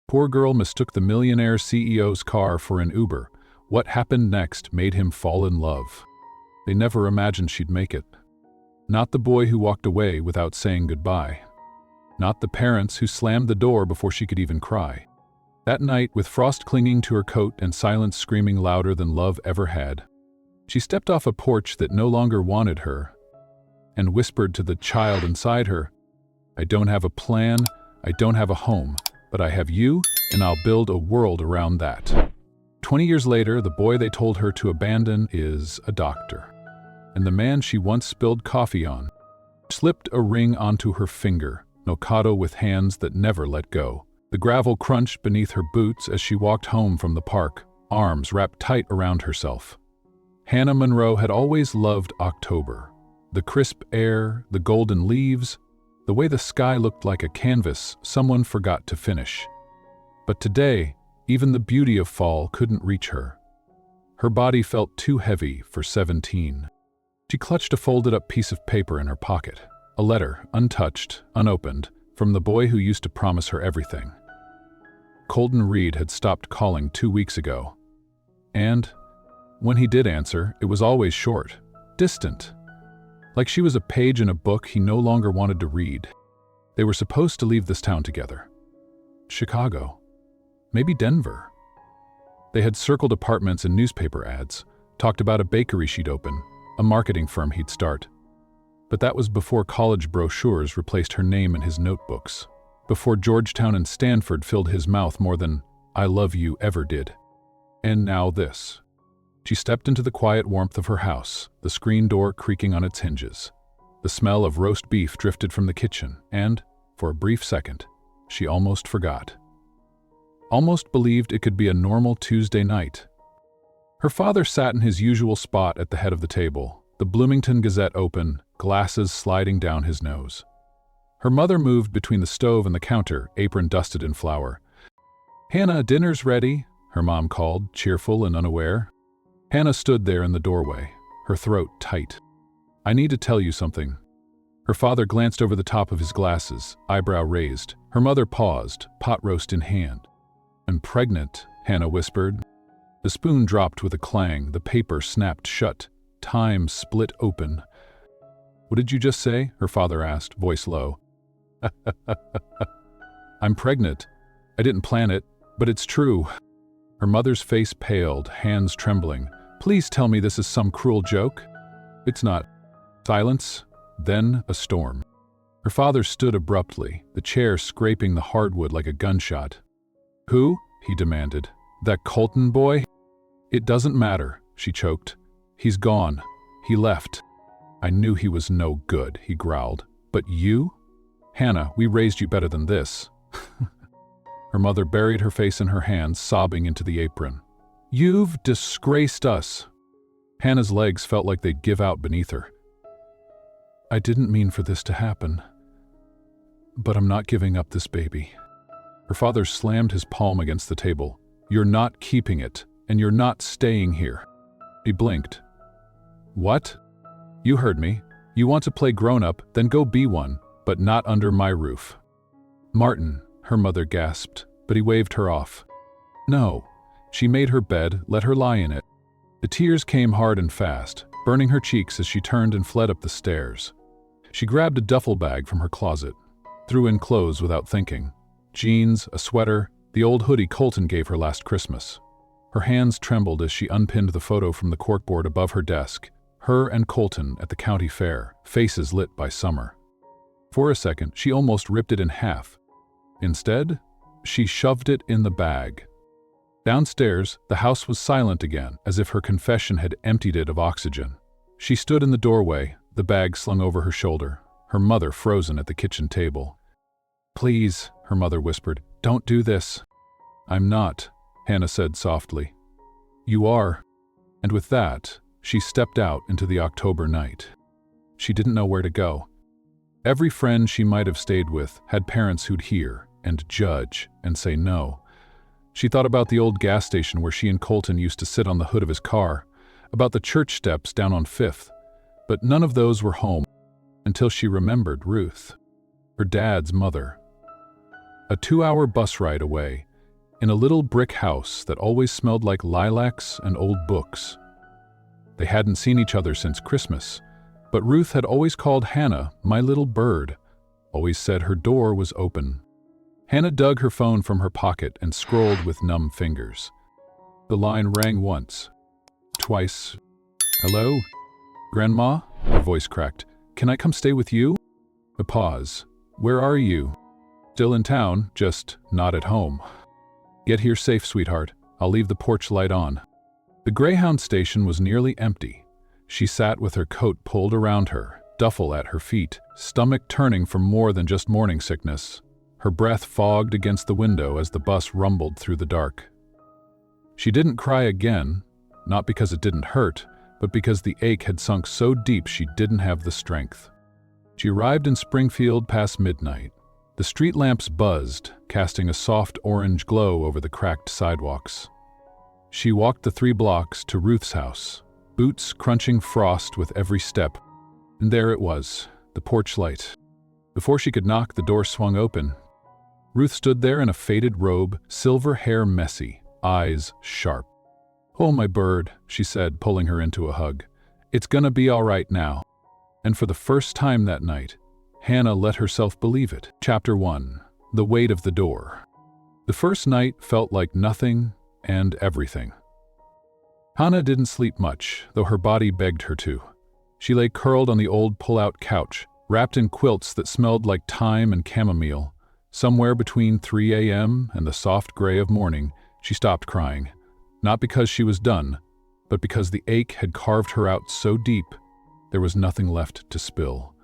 Poor girl mistook the millionaire CEO's car for an Uber. What happened next made him fall in love. They never imagined she'd make it. Not the boy who walked away without saying goodbye. Not the parents who slammed the door before she could even cry. That night, with frost clinging to her coat and silence screaming louder than love ever had, she stepped off a porch that no longer wanted her and whispered to the child inside her, "I don't have a plan, I don't have a home, but I have you, and I'll build a world around that." 20 years later, the boy they told her to abandon is a doctor. And the man she once spilled coffee on slipped a ring onto her finger, Nokado with hands that never let go. The gravel crunched beneath her boots as she walked home from the park, arms wrapped tight around herself. Hannah Monroe had always loved October. The crisp air, the golden leaves, the way the sky looked like a canvas someone forgot to finish. But today, even the beauty of fall couldn't reach her. Her body felt too heavy for 17. She clutched a folded-up piece of paper in her pocket, a letter, untouched, unopened, from the boy who used to promise her everything. Colton Reed had stopped calling 2 weeks ago. And when he did answer, it was always short, distant. Like she was a page in a book he no longer wanted to read. They were supposed to leave this town together. Chicago. Maybe Denver. They had circled apartments and newspaper ads, talked about a bakery she'd open, a marketing firm he'd start. But that was before college brochures replaced her name in his notebooks, before Georgetown and Stanford filled his mouth more than "I love you" ever did. And now this. She stepped into the quiet warmth of her house, the screen door creaking on its hinges. The smell of roast beef drifted from the kitchen, and, for a brief second, she almost forgot. Almost believed it could be a normal Tuesday night. Her father sat in his usual spot at the head of the table, the Bloomington Gazette open, glasses sliding down his nose. Her mother moved between the stove and the counter, apron dusted in flour. "Hannah, dinner's ready," her mom called, cheerful and unaware. Hannah stood there in the doorway, her throat tight. "I need to tell you something." Her father glanced over the top of his glasses, eyebrow raised. Her mother paused, pot roast in hand. "I'm pregnant," Hannah whispered. The spoon dropped with a clang, the paper snapped shut, time split open. "What did you just say?" her father asked, voice low. "I'm pregnant. I didn't plan it, but it's true." Her mother's face paled, hands trembling. "Please tell me this is some cruel joke." "It's not." Silence, then a storm. Her father stood abruptly, the chair scraping the hardwood like a gunshot. "Who?" he demanded. "That Colton boy?" "It doesn't matter," she choked. "He's gone. He left." "I knew he was no good," he growled. "But you? Hannah, we raised you better than this." Her mother buried her face in her hands, sobbing into the apron. "You've disgraced us." Hannah's legs felt like they'd give out beneath her. "I didn't mean for this to happen. But I'm not giving up this baby." Her father slammed his palm against the table. "You're not keeping it, and you're not staying here." He blinked. "What?" "You heard me. You want to play grown-up, then go be one, but not under my roof." "Martin," her mother gasped, but he waved her off. "No." She made her bed, let her lie in it. The tears came hard and fast, burning her cheeks as she turned and fled up the stairs. She grabbed a duffel bag from her closet, threw in clothes without thinking. Jeans, a sweater, the old hoodie Colton gave her last Christmas. Her hands trembled as she unpinned the photo from the corkboard above her desk, her and Colton at the county fair, faces lit by summer. For a second, she almost ripped it in half. Instead, she shoved it in the bag. Downstairs, the house was silent again, as if her confession had emptied it of oxygen. She stood in the doorway, the bag slung over her shoulder, her mother frozen at the kitchen table. "Please," her mother whispered, "don't do this." "I'm not," Hannah said softly. "You are." And with that, she stepped out into the October night. She didn't know where to go. Every friend she might have stayed with had parents who'd hear and judge and say no. She thought about the old gas station where she and Colton used to sit on the hood of his car, about the church steps down on 5th, but none of those were home until she remembered Ruth, her dad's mother. A 2-hour bus ride away, in a little brick house that always smelled like lilacs and old books. They hadn't seen each other since Christmas, but Ruth had always called Hannah "my little bird," always said her door was open. Hannah dug her phone from her pocket and scrolled with numb fingers. The line rang once, twice. "Hello? Grandma?" Her voice cracked. "Can I come stay with you?" A pause. "Where are you?" "Still in town, just not at home." "Get here safe, sweetheart. I'll leave the porch light on." The Greyhound station was nearly empty. She sat with her coat pulled around her, duffel at her feet, stomach turning from more than just morning sickness. Her breath fogged against the window as the bus rumbled through the dark. She didn't cry again, not because it didn't hurt, but because the ache had sunk so deep she didn't have the strength. She arrived in Springfield past midnight. The street lamps buzzed, casting a soft orange glow over the cracked sidewalks. She walked the 3 blocks to Ruth's house, boots crunching frost with every step. And there it was, the porch light. Before she could knock, the door swung open. Ruth stood there in a faded robe, silver hair messy, eyes sharp. "Oh, my bird," she said, pulling her into a hug. "It's gonna be all right now." And for the first time that night, Hannah let herself believe it. Chapter 1. The Weight of the Door. The first night felt like nothing and everything. Hannah didn't sleep much, though her body begged her to. She lay curled on the old pull-out couch, wrapped in quilts that smelled like thyme and chamomile. Somewhere between 3 a.m. and the soft gray of morning, she stopped crying. Not because she was done, but because the ache had carved her out so deep, there was nothing left to spill.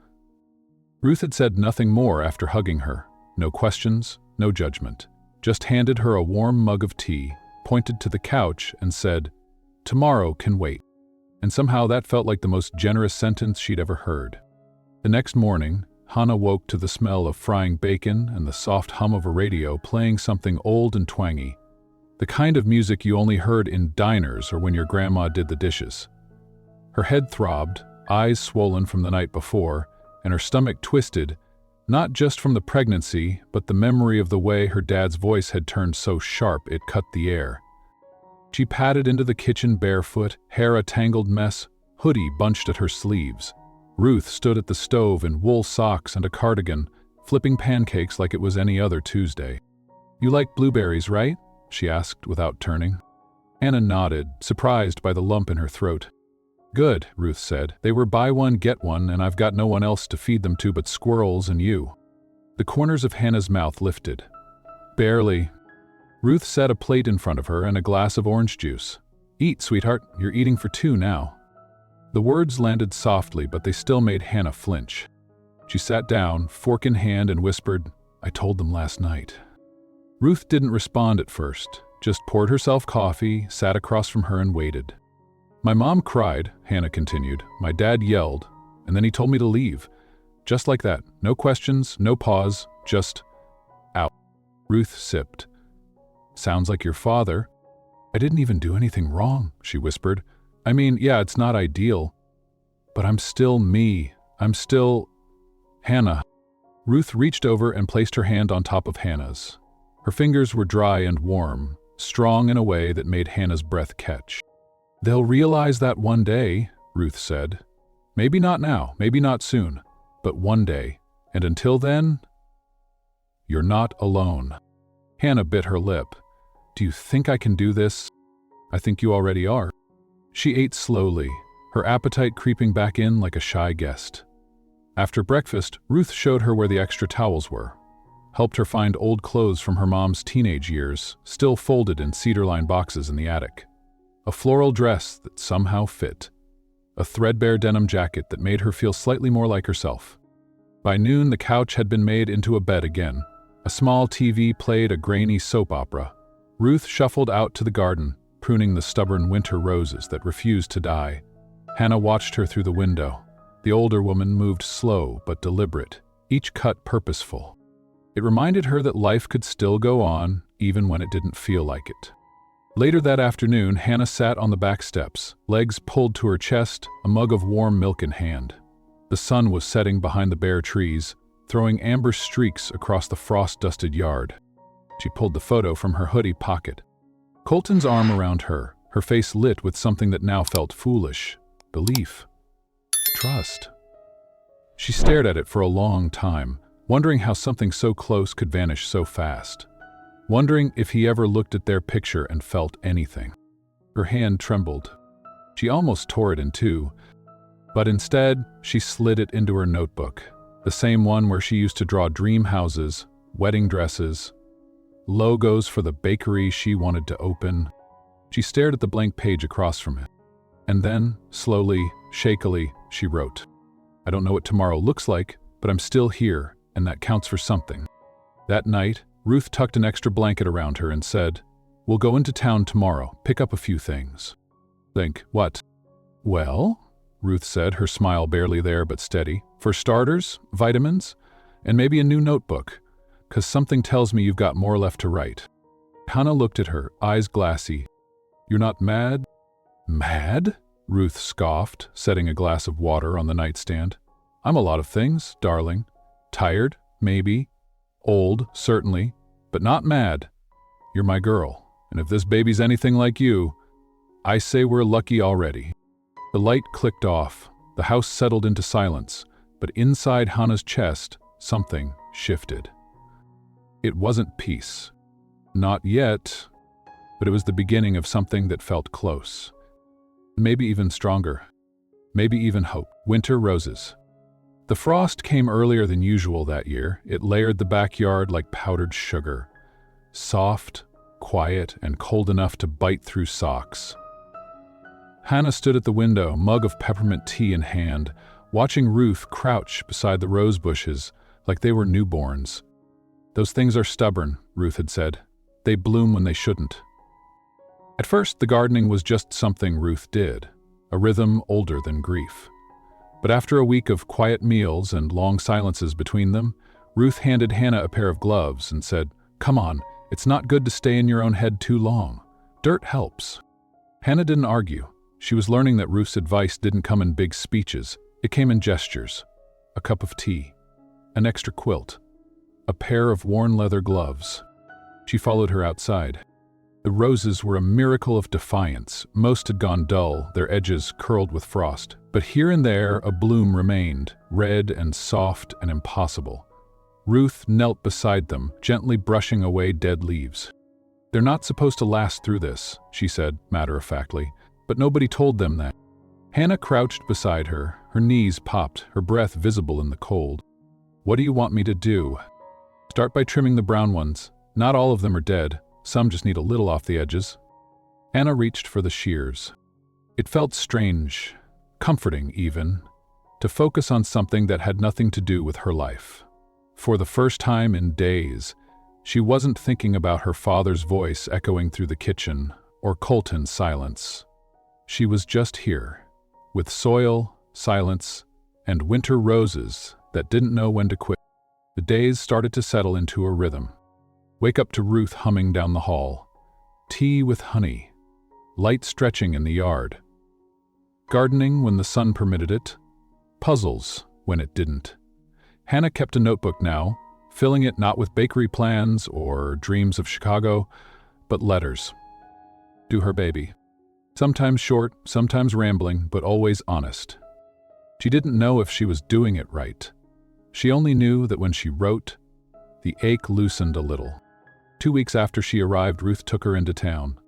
Ruth had said nothing more after hugging her. No questions, no judgment. Just handed her a warm mug of tea, pointed to the couch, and said, "Tomorrow can wait." And somehow that felt like the most generous sentence she'd ever heard. The next morning, Hannah woke to the smell of frying bacon and the soft hum of a radio playing something old and twangy. The kind of music you only heard in diners or when your grandma did the dishes. Her head throbbed, eyes swollen from the night before, and her stomach twisted, not just from the pregnancy, but the memory of the way her dad's voice had turned so sharp it cut the air. She padded into the kitchen barefoot, hair a tangled mess, hoodie bunched at her sleeves. Ruth stood at the stove in wool socks and a cardigan, flipping pancakes like it was any other Tuesday. "You like blueberries, right?" she asked without turning. Hannah nodded, surprised by the lump in her throat. "Good," Ruth said. "They were buy one, get one, and I've got no one else to feed them to but squirrels and you." The corners of Hannah's mouth lifted. "Barely." Ruth set a plate in front of her and a glass of orange juice. "Eat, sweetheart. You're eating for 2 now." The words landed softly, but they still made Hannah flinch. She sat down, fork in hand, and whispered, "I told them last night." Ruth didn't respond at first, just poured herself coffee, sat across from her, and waited. "My mom cried," Hannah continued. "My dad yelled, and then he told me to leave. Just like that. No questions, no pause, just out." Ruth sipped. "Sounds like your father." "I didn't even do anything wrong," she whispered. "I mean, yeah, it's not ideal. But I'm still me. I'm still Hannah." Ruth reached over and placed her hand on top of Hannah's. Her fingers were dry and warm, strong in a way that made Hannah's breath catch. "They'll realize that one day," Ruth said. "Maybe not now, maybe not soon, but one day. And until then, you're not alone." Hannah bit her lip. "Do you think I can do this?" "I think you already are." She ate slowly, her appetite creeping back in like a shy guest. After breakfast, Ruth showed her where the extra towels were, helped her find old clothes from her mom's teenage years, still folded in cedar-lined boxes in the attic. A floral dress that somehow fit. A threadbare denim jacket that made her feel slightly more like herself. By noon, the couch had been made into a bed again. A small TV played a grainy soap opera. Ruth shuffled out to the garden, pruning the stubborn winter roses that refused to die. Hannah watched her through the window. The older woman moved slow but deliberate, each cut purposeful. It reminded her that life could still go on, even when it didn't feel like it. Later that afternoon, Hannah sat on the back steps, legs pulled to her chest, a mug of warm milk in hand. The sun was setting behind the bare trees, throwing amber streaks across the frost-dusted yard. She pulled the photo from her hoodie pocket. Colton's arm around her, her face lit with something that now felt foolish. Belief. Trust. She stared at it for a long time, wondering how something so close could vanish so fast. Wondering if he ever looked at their picture and felt anything. Her hand trembled. She almost tore it in two, but instead, she slid it into her notebook, the same one where she used to draw dream houses, wedding dresses, logos for the bakery she wanted to open. She stared at the blank page across from it. And then, slowly, shakily, she wrote, "I don't know what tomorrow looks like, but I'm still here, and that counts for something." That night, Ruth tucked an extra blanket around her and said, "We'll go into town tomorrow, pick up a few things." "Think, what?" "Well," Ruth said, her smile barely there but steady. "For starters, vitamins, and maybe a new notebook, 'cause something tells me you've got more left to write." Hannah looked at her, eyes glassy. "You're not mad?" "Mad?" Ruth scoffed, setting a glass of water on the nightstand. "I'm a lot of things, darling. Tired, maybe. Old, certainly. But not mad. You're my girl, and if this baby's anything like you, I say we're lucky already." The light clicked off. The house settled into silence, but inside Hannah's chest, something shifted. It wasn't peace. Not yet, but it was the beginning of something that felt close. Maybe even stronger. Maybe even hope. Winter roses. The frost came earlier than usual that year. It layered the backyard like powdered sugar. Soft, quiet, and cold enough to bite through socks. Hannah stood at the window, mug of peppermint tea in hand, watching Ruth crouch beside the rose bushes like they were newborns. "Those things are stubborn," Ruth had said. "They bloom when they shouldn't." At first, the gardening was just something Ruth did, a rhythm older than grief. But after a week of quiet meals and long silences between them, Ruth handed Hannah a pair of gloves and said, "Come on, it's not good to stay in your own head too long. Dirt helps." Hannah didn't argue. She was learning that Ruth's advice didn't come in big speeches. It came in gestures. A cup of tea, an extra quilt, a pair of worn leather gloves. She followed her outside. The roses were a miracle of defiance. Most had gone dull, their edges curled with frost. But here and there a bloom remained, red and soft and impossible. Ruth knelt beside them, gently brushing away dead leaves. "They're not supposed to last through this," she said, matter-of-factly, but nobody told them that. Hannah crouched beside her, her knees popped, her breath visible in the cold. "What do you want me to do?" "Start by trimming the brown ones. Not all of them are dead. Some just need a little off the edges." Hannah reached for the shears. It felt strange, comforting even, to focus on something that had nothing to do with her life. For the first time in days, she wasn't thinking about her father's voice echoing through the kitchen or Colton's silence. She was just here, with soil, silence, and winter roses that didn't know when to quit. The days started to settle into a rhythm. Wake up to Ruth humming down the hall. Tea with honey. Light stretching in the yard. Gardening when the sun permitted it. Puzzles when it didn't. Hannah kept a notebook now, filling it not with bakery plans or dreams of Chicago, but letters. To her baby. Sometimes short, sometimes rambling, but always honest. She didn't know if she was doing it right. She only knew that when she wrote, the ache loosened a little. 2 weeks after she arrived, Ruth took her into town.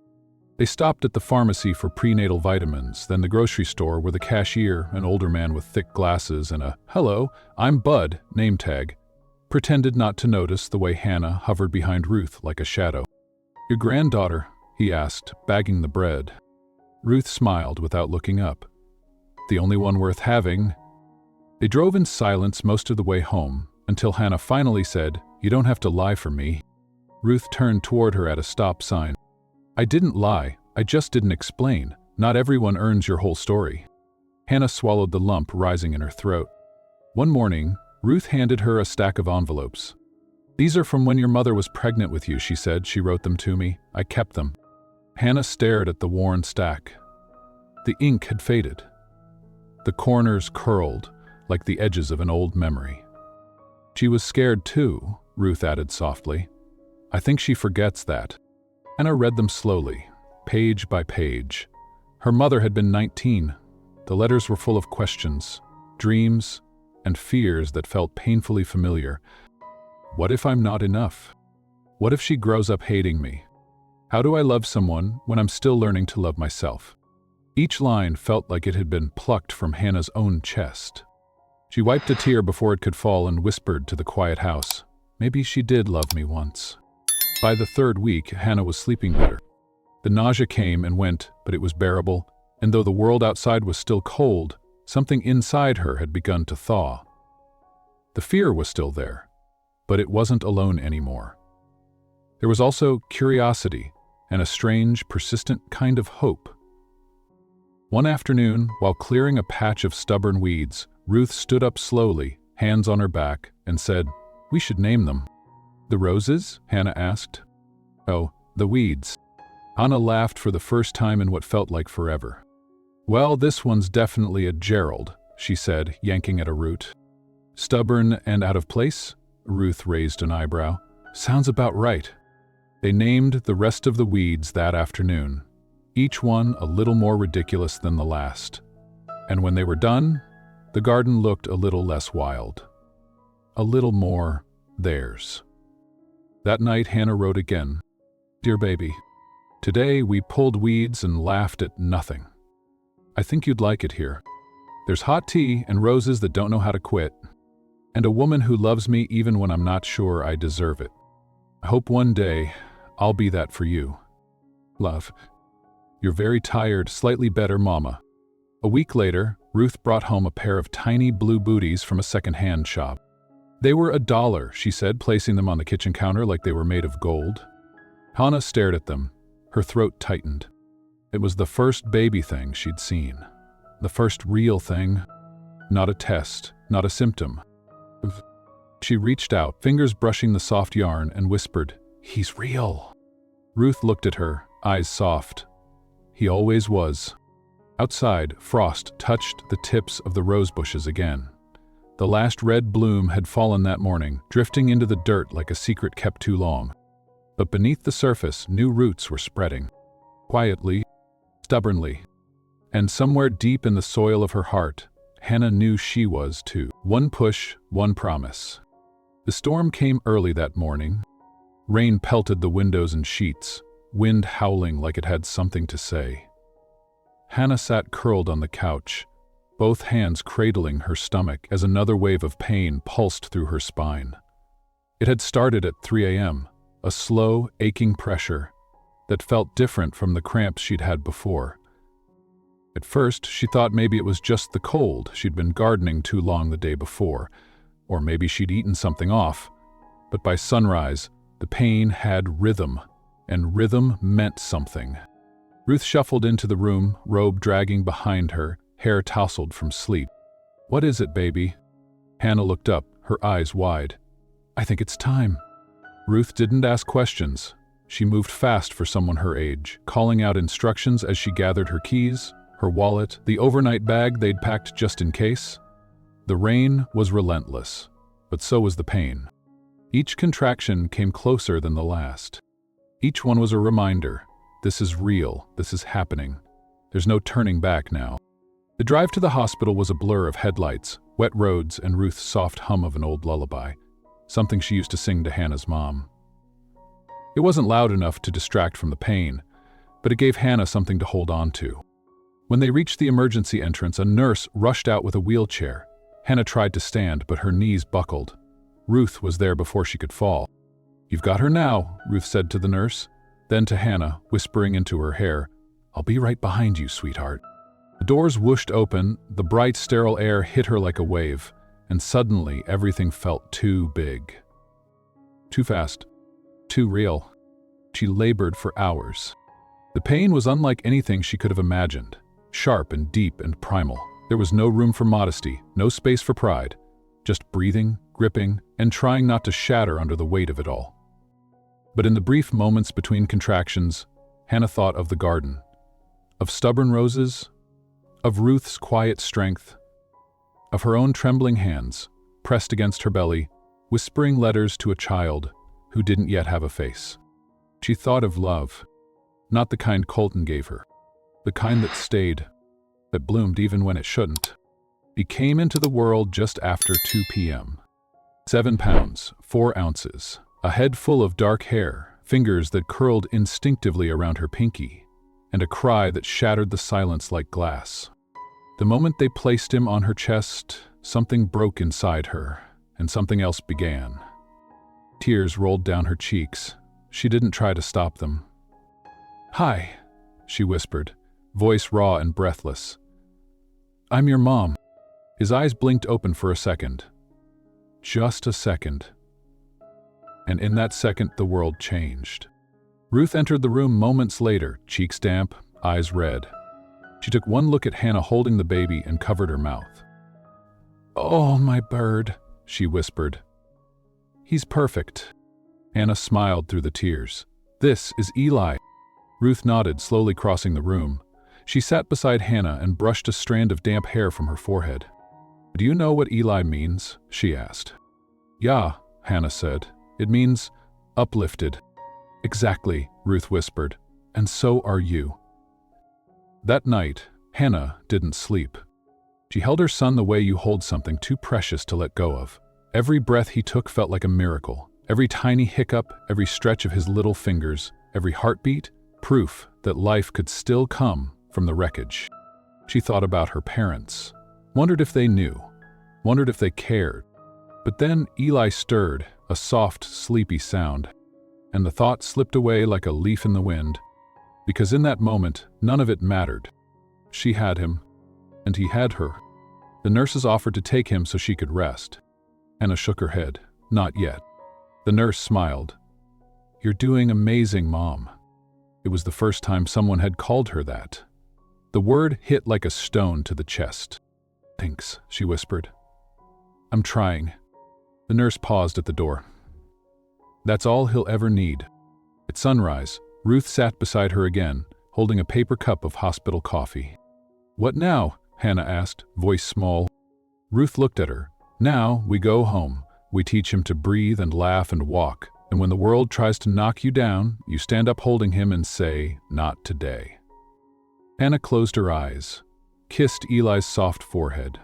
They stopped at the pharmacy for prenatal vitamins, then the grocery store where the cashier, an older man with thick glasses and a "Hello, I'm Bud" name tag, pretended not to notice the way Hannah hovered behind Ruth like a shadow. "Your granddaughter?" he asked, bagging the bread. Ruth smiled without looking up. "The only one worth having." They drove in silence most of the way home, until Hannah finally said, "You don't have to lie for me." Ruth turned toward her at a stop sign. "I didn't lie, I just didn't explain. Not everyone earns your whole story." Hannah swallowed the lump rising in her throat. One morning, Ruth handed her a stack of envelopes. "These are from when your mother was pregnant with you," she said. "She wrote them to me. I kept them." Hannah stared at the worn stack. The ink had faded. The corners curled, like the edges of an old memory. "She was scared too," Ruth added softly. I think she forgets that. Hannah read them slowly, page by page. Her mother had been 19. The letters were full of questions, dreams, and fears that felt painfully familiar. What if I'm not enough? What if she grows up hating me? How do I love someone when I'm still learning to love myself? Each line felt like it had been plucked from Hannah's own chest. She wiped a tear before it could fall and whispered to the quiet house, maybe she did love me once. By the third week, Hannah was sleeping better. The nausea came and went, but it was bearable, and though the world outside was still cold, something inside her had begun to thaw. The fear was still there, but it wasn't alone anymore. There was also curiosity and a strange, persistent kind of hope. One afternoon, while clearing a patch of stubborn weeds, Ruth stood up slowly, hands on her back, and said, "We should name them." "The roses?" Hannah asked. "Oh, the weeds." Hannah laughed for the first time in what felt like forever. "Well, this one's definitely a Gerald," she said, yanking at a root. "Stubborn and out of place?" Ruth raised an eyebrow. "Sounds about right." They named the rest of the weeds that afternoon, each one a little more ridiculous than the last. And when they were done, the garden looked a little less wild. A little more theirs. That night, Hannah wrote again. "Dear baby, today we pulled weeds and laughed at nothing. I think you'd like it here. There's hot tea and roses that don't know how to quit, and a woman who loves me even when I'm not sure I deserve it. I hope one day I'll be that for you. Love, your very tired, slightly better mama." A week later, Ruth brought home a pair of tiny blue booties from a second-hand shop. "They were $1, she said, placing them on the kitchen counter like they were made of gold. Hannah stared at them. Her throat tightened. It was the first baby thing she'd seen. The first real thing. Not a test, not a symptom. She reached out, fingers brushing the soft yarn, and whispered, "He's real." Ruth looked at her, eyes soft. He always was. Outside, frost touched the tips of the rose bushes again. The last red bloom had fallen that morning, drifting into the dirt like a secret kept too long. But beneath the surface, new roots were spreading. Quietly, stubbornly. And somewhere deep in the soil of her heart, Hannah knew she was too. One push, one promise. The storm came early that morning. Rain pelted the windows and sheets, wind howling like it had something to say. Hannah sat curled on the couch, both hands cradling her stomach as another wave of pain pulsed through her spine. It had started at 3 a.m., a slow, aching pressure that felt different from the cramps she'd had before. At first, she thought maybe it was just the cold. She'd been gardening too long the day before, or maybe she'd eaten something off. But by sunrise, the pain had rhythm, and rhythm meant something. Ruth shuffled into the room, robe dragging behind her, hair tousled from sleep. "What is it, baby?" Hannah looked up, her eyes wide. "I think it's time." Ruth didn't ask questions. She moved fast for someone her age, calling out instructions as she gathered her keys, her wallet, the overnight bag they'd packed just in case. The rain was relentless, but so was the pain. Each contraction came closer than the last. Each one was a reminder, this is real, this is happening. There's no turning back now. The drive to the hospital was a blur of headlights, wet roads, and Ruth's soft hum of an old lullaby, something she used to sing to Hannah's mom. It wasn't loud enough to distract from the pain, but it gave Hannah something to hold on to. When they reached the emergency entrance, a nurse rushed out with a wheelchair. Hannah tried to stand, but her knees buckled. Ruth was there before she could fall. "You've got her now," Ruth said to the nurse. Then to Hannah, whispering into her hair, "I'll be right behind you, sweetheart." The doors whooshed open, the bright, sterile air hit her like a wave, and suddenly everything felt too big. Too fast. Too real. She labored for hours. The pain was unlike anything she could have imagined, sharp and deep and primal. There was no room for modesty, no space for pride, just breathing, gripping, and trying not to shatter under the weight of it all. But in the brief moments between contractions, Hannah thought of the garden, of stubborn roses, of Ruth's quiet strength, of her own trembling hands, pressed against her belly, whispering letters to a child, who didn't yet have a face. She thought of love, not the kind Colton gave her, the kind that stayed, that bloomed even when it shouldn't. He came into the world just after 2 p.m. 7 pounds, 4 ounces, a head full of dark hair, fingers that curled instinctively around her pinky, and a cry that shattered the silence like glass. The moment they placed him on her chest, something broke inside her, and something else began. Tears rolled down her cheeks. She didn't try to stop them. "Hi," she whispered, voice raw and breathless. "I'm your mom." His eyes blinked open for a second. Just a second. And in that second, the world changed. Ruth entered the room moments later, cheeks damp, eyes red. She took one look at Hannah holding the baby and covered her mouth. "Oh, my bird," she whispered. "He's perfect." Hannah smiled through the tears. "This is Eli." Ruth nodded, slowly crossing the room. She sat beside Hannah and brushed a strand of damp hair from her forehead. "Do you know what Eli means?" she asked. "Yeah," Hannah said. "It means uplifted." "Exactly," Ruth whispered. "And so are you." That night, Hannah didn't sleep. She held her son the way you hold something too precious to let go of. Every breath he took felt like a miracle. Every tiny hiccup, every stretch of his little fingers, every heartbeat, proof that life could still come from the wreckage. She thought about her parents, wondered if they knew, wondered if they cared. But then Eli stirred, a soft, sleepy sound, and the thought slipped away like a leaf in the wind, because in that moment, none of it mattered. She had him, and he had her. The nurses offered to take him so she could rest. Hannah shook her head. "Not yet." The nurse smiled. "You're doing amazing, Mom." It was the first time someone had called her that. The word hit like a stone to the chest. "Thanks," she whispered. "I'm trying." The nurse paused at the door. "That's all he'll ever need." At sunrise, Ruth sat beside her again, holding a paper cup of hospital coffee. "What now?" Hannah asked, voice small. Ruth looked at her. "Now we go home. We teach him to breathe and laugh and walk. And when the world tries to knock you down, you stand up holding him and say, 'Not today.'" Hannah closed her eyes, kissed Eli's soft forehead.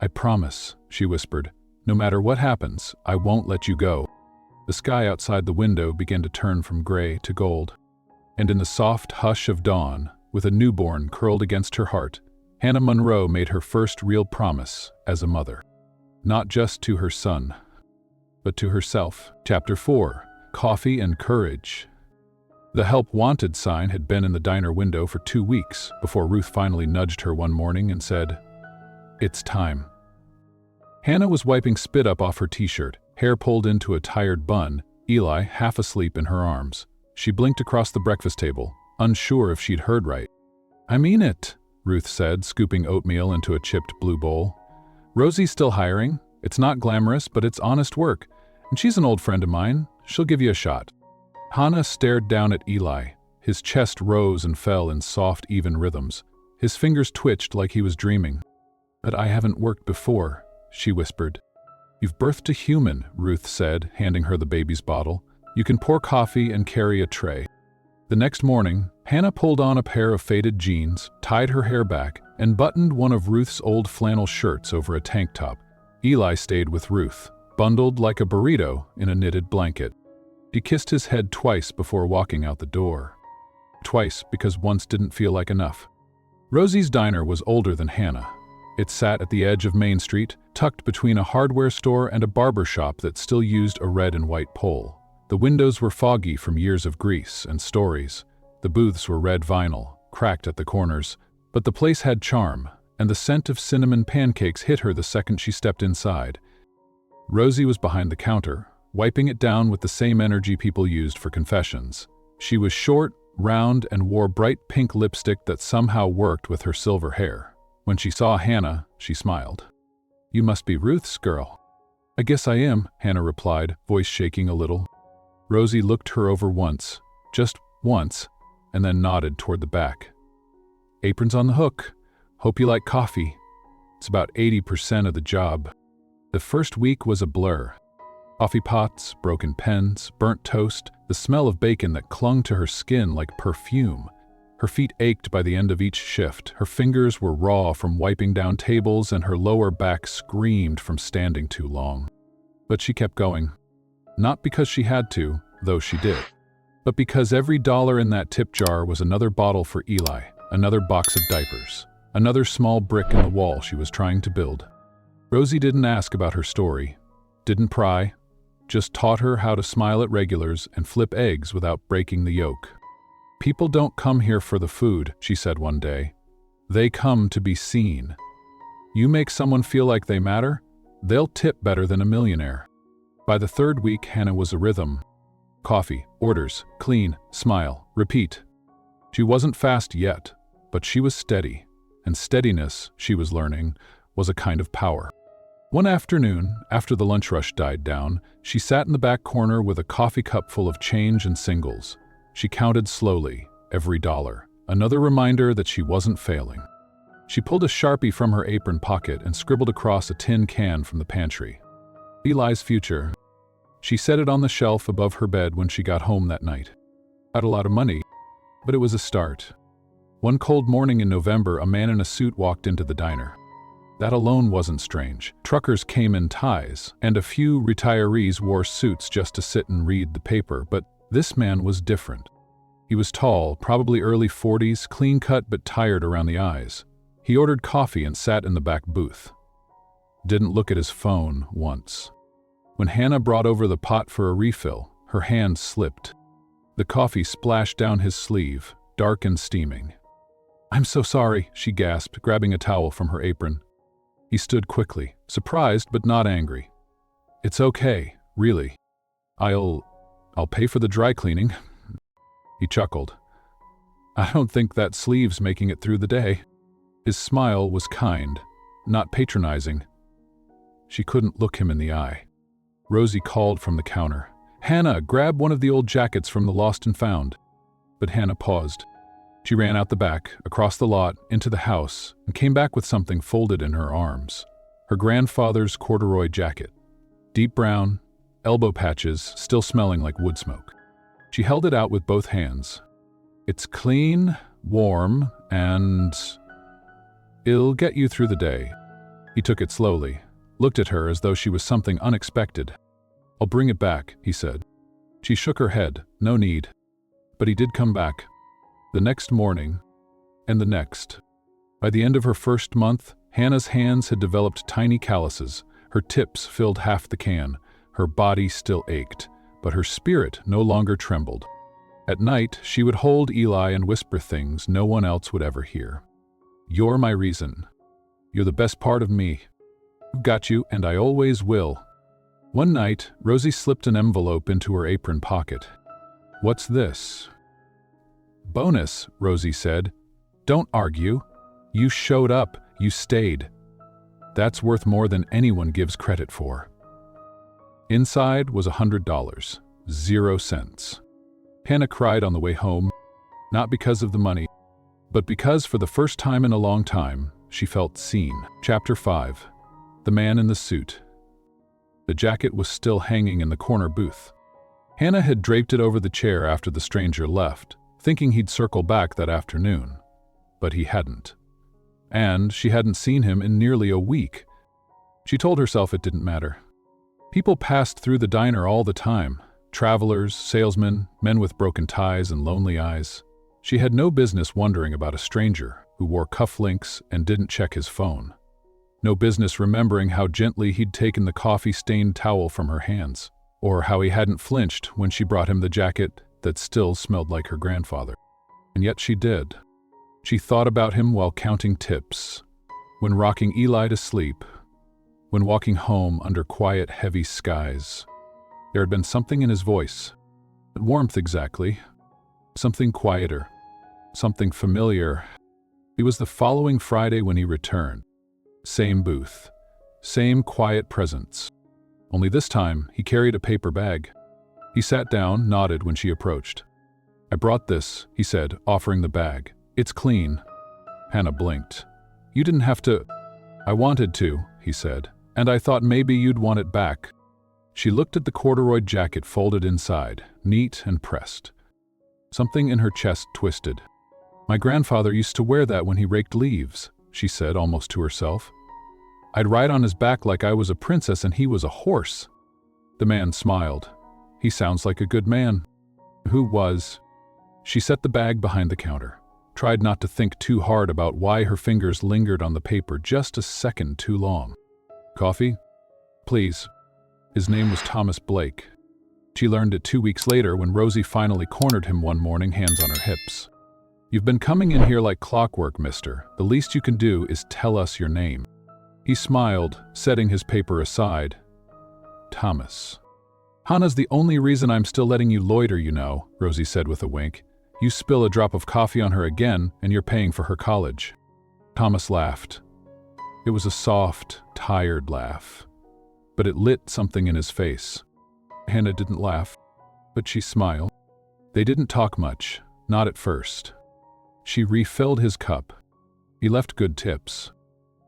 "I promise," she whispered, "no matter what happens, I won't let you go." The sky outside the window began to turn from gray to gold. And in the soft hush of dawn, with a newborn curled against her heart, Hannah Monroe made her first real promise as a mother. Not just to her son, but to herself. Chapter 4. Coffee and Courage. The Help Wanted sign had been in the diner window for 2 weeks before Ruth finally nudged her one morning and said, "It's time." Hannah was wiping spit up off her t-shirt, hair pulled into a tired bun, Eli half asleep in her arms. She blinked across the breakfast table, unsure if she'd heard right. "I mean it," Ruth said, scooping oatmeal into a chipped blue bowl. "Rosie's still hiring. It's not glamorous, but it's honest work. And she's an old friend of mine. She'll give you a shot." Hannah stared down at Eli. His chest rose and fell in soft, even rhythms. His fingers twitched like he was dreaming. "But I haven't worked before," she whispered. "You've birthed a human," Ruth said, handing her the baby's bottle. "You can pour coffee and carry a tray." The next morning, Hannah pulled on a pair of faded jeans, tied her hair back, and buttoned one of Ruth's old flannel shirts over a tank top. Eli stayed with Ruth, bundled like a burrito in a knitted blanket. She kissed his head twice before walking out the door. Twice because once didn't feel like enough. Rosie's diner was older than Hannah. It sat at the edge of Main Street, tucked between a hardware store and a barber shop that still used a red and white pole. The windows were foggy from years of grease and stories. The booths were red vinyl, cracked at the corners. But the place had charm, and the scent of cinnamon pancakes hit her the second she stepped inside. Rosie was behind the counter, wiping it down with the same energy people used for confessions. She was short, round, and wore bright pink lipstick that somehow worked with her silver hair. When she saw Hannah, she smiled. "You must be Ruth's girl." "I guess I am," Hannah replied, voice shaking a little. Rosie looked her over once, just once, and then nodded toward the back. "Apron's on the hook. Hope you like coffee." It's about 80% of the job. The first week was a blur. Coffee pots, broken pens, burnt toast, the smell of bacon that clung to her skin like perfume. Her feet ached by the end of each shift, her fingers were raw from wiping down tables, and her lower back screamed from standing too long. But she kept going. Not because she had to, though she did, but because every dollar in that tip jar was another bottle for Eli, another box of diapers, another small brick in the wall she was trying to build. Rosie didn't ask about her story, didn't pry, just taught her how to smile at regulars and flip eggs without breaking the yolk. "People don't come here for the food," she said one day. "They come to be seen. You make someone feel like they matter, they'll tip better than a millionaire." By the third week, Hannah was a rhythm. Coffee, orders, clean, smile, repeat. She wasn't fast yet, but she was steady, and steadiness, she was learning, was a kind of power. One afternoon, after the lunch rush died down, she sat in the back corner with a coffee cup full of change and singles. She counted slowly, every dollar, another reminder that she wasn't failing. She pulled a Sharpie from her apron pocket and scribbled across a tin can from the pantry. Eli's future. She set it on the shelf above her bed when she got home that night. Not a lot of money, but it was a start. One cold morning in November, a man in a suit walked into the diner. That alone wasn't strange. Truckers came in ties, and a few retirees wore suits just to sit and read the paper, but this man was different. He was tall, probably early 40s, clean-cut but tired around the eyes. He ordered coffee and sat in the back booth. Didn't look at his phone once. When Hannah brought over the pot for a refill, her hand slipped. The coffee splashed down his sleeve, dark and steaming. "I'm so sorry," she gasped, grabbing a towel from her apron. He stood quickly, surprised but not angry. "It's okay, really. I'll pay for the dry cleaning." He chuckled. "I don't think that sleeve's making it through the day." His smile was kind, not patronizing. She couldn't look him in the eye. Rosie called from the counter. "Hannah, grab one of the old jackets from the lost and found." But Hannah paused. She ran out the back, across the lot, into the house, and came back with something folded in her arms. Her grandfather's corduroy jacket. Deep brown, elbow patches, still smelling like wood smoke. She held it out with both hands. "It's clean, warm, and it'll get you through the day." He took it slowly, looked at her as though she was something unexpected. "I'll bring it back," he said. She shook her head, no need. But he did come back. The next morning, and the next. By the end of her first month, Hannah's hands had developed tiny calluses. Her tips filled half the can. Her body still ached, but her spirit no longer trembled. At night, she would hold Eli and whisper things no one else would ever hear. "You're my reason. You're the best part of me. I've got you, and I always will." One night, Rosie slipped an envelope into her apron pocket. "What's this?" "Bonus," Rosie said. "Don't argue. You showed up. You stayed. That's worth more than anyone gives credit for." Inside was $100, 0 cents. Hannah cried on the way home, not because of the money, but because for the first time in a long time, she felt seen. Chapter 5. The Man in the Suit. The jacket was still hanging in the corner booth. Hannah had draped it over the chair after the stranger left, thinking he'd circle back that afternoon. But he hadn't. And she hadn't seen him in nearly a week. She told herself it didn't matter. People passed through the diner all the time. Travelers, salesmen, men with broken ties and lonely eyes. She had no business wondering about a stranger who wore cufflinks and didn't check his phone. No business remembering how gently he'd taken the coffee-stained towel from her hands, or how he hadn't flinched when she brought him the jacket that still smelled like her grandfather. And yet she did. She thought about him while counting tips, when rocking Eli to sleep, when walking home under quiet, heavy skies. There had been something in his voice. Not warmth exactly. Something quieter. Something familiar. It was the following Friday when he returned. Same booth. Same quiet presence. Only this time, he carried a paper bag. He sat down, nodded when she approached. "I brought this," he said, offering the bag. "It's clean." Hannah blinked. "You didn't have to." "I wanted to," he said, "and I thought maybe you'd want it back." She looked at the corduroy jacket folded inside, neat and pressed. Something in her chest twisted. "My grandfather used to wear that when he raked leaves," she said almost to herself. "I'd ride on his back like I was a princess and he was a horse." The man smiled. "He sounds like a good man." "Who was?" She set the bag behind the counter, tried not to think too hard about why her fingers lingered on the paper just a second too long. "Coffee? Please." His name was Thomas Blake. She learned it 2 weeks later when Rosie finally cornered him one morning, hands on her hips. "You've been coming in here like clockwork, mister. The least you can do is tell us your name." He smiled, setting his paper aside. "Thomas." "Hannah's the only reason I'm still letting you loiter, you know," Rosie said with a wink. "You spill a drop of coffee on her again, and you're paying for her college." Thomas laughed. It was a soft, tired laugh, but it lit something in his face. Hannah didn't laugh, but she smiled. They didn't talk much, not at first. She refilled his cup. He left good tips.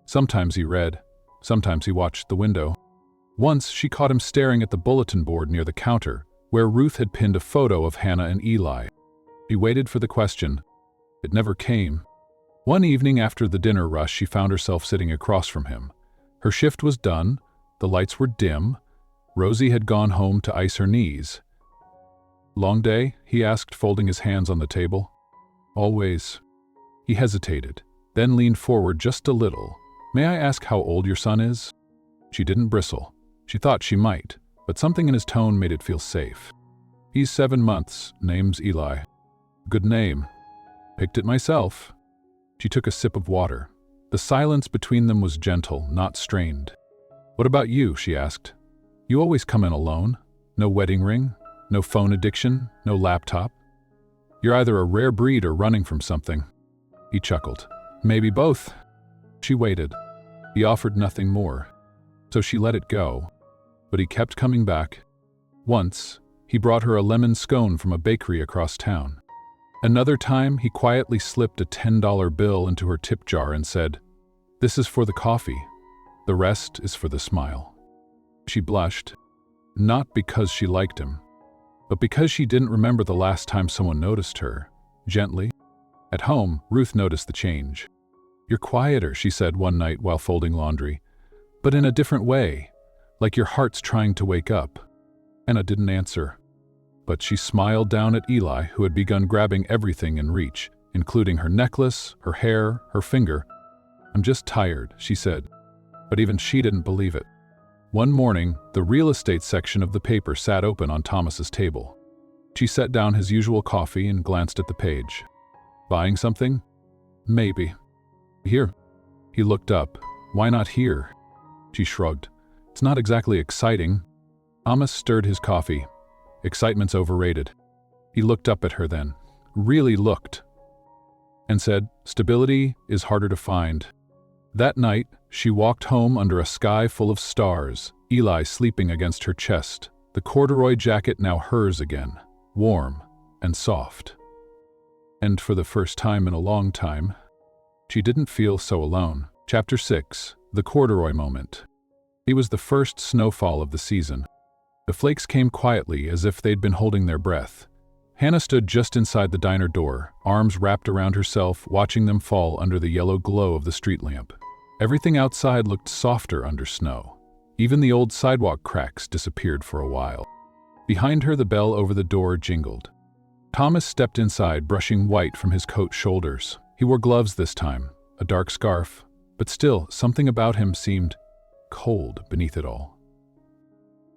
Sometimes he read, sometimes he watched the window. Once she caught him staring at the bulletin board near the counter, where Ruth had pinned a photo of Hannah and Eli. He waited for the question. It never came. One evening after the dinner rush, she found herself sitting across from him. Her shift was done, the lights were dim, Rosie had gone home to ice her knees. "Long day?" he asked, folding his hands on the table. "Always." He hesitated, then leaned forward just a little. "May I ask how old your son is?" She didn't bristle. She thought she might, but something in his tone made it feel safe. "He's 7 months, name's Eli." "Good name." "Picked it myself." She took a sip of water. The silence between them was gentle, not strained. "What about you?" she asked. "You always come in alone. No wedding ring, no phone addiction, no laptop. You're either a rare breed or running from something." He chuckled. "Maybe both." She waited. He offered nothing more, so she let it go. But he kept coming back. Once, he brought her a lemon scone from a bakery across town. Another time, he quietly slipped a $10 bill into her tip jar and said, "This is for the coffee. The rest is for the smile." She blushed, not because she liked him, but because she didn't remember the last time someone noticed her, gently. At home, Ruth noticed the change. "You're quieter," she said one night while folding laundry, "but in a different way, like your heart's trying to wake up." Anna didn't answer, but she smiled down at Eli, who had begun grabbing everything in reach, including her necklace, her hair, her finger. "I'm just tired," she said, but even she didn't believe it. One morning, the real estate section of the paper sat open on Thomas's table. She set down his usual coffee and glanced at the page. "Buying something?" "Maybe." "Here." He looked up. "Why not here?" She shrugged. "It's not exactly exciting." Thomas stirred his coffee. "Excitement's overrated." He looked up at her then, really looked, and said, "Stability is harder to find." That night, she walked home under a sky full of stars, Eli sleeping against her chest, the corduroy jacket now hers again, warm and soft. And for the first time in a long time, she didn't feel so alone. Chapter 6, The Corduroy Moment. It was the first snowfall of the season. The flakes came quietly, as if they'd been holding their breath. Hannah stood just inside the diner door, arms wrapped around herself, watching them fall under the yellow glow of the street lamp. Everything outside looked softer under snow. Even the old sidewalk cracks disappeared for a while. Behind her, the bell over the door jingled. Thomas stepped inside, brushing white from his coat shoulders. He wore gloves this time, a dark scarf, but still, something about him seemed cold beneath it all.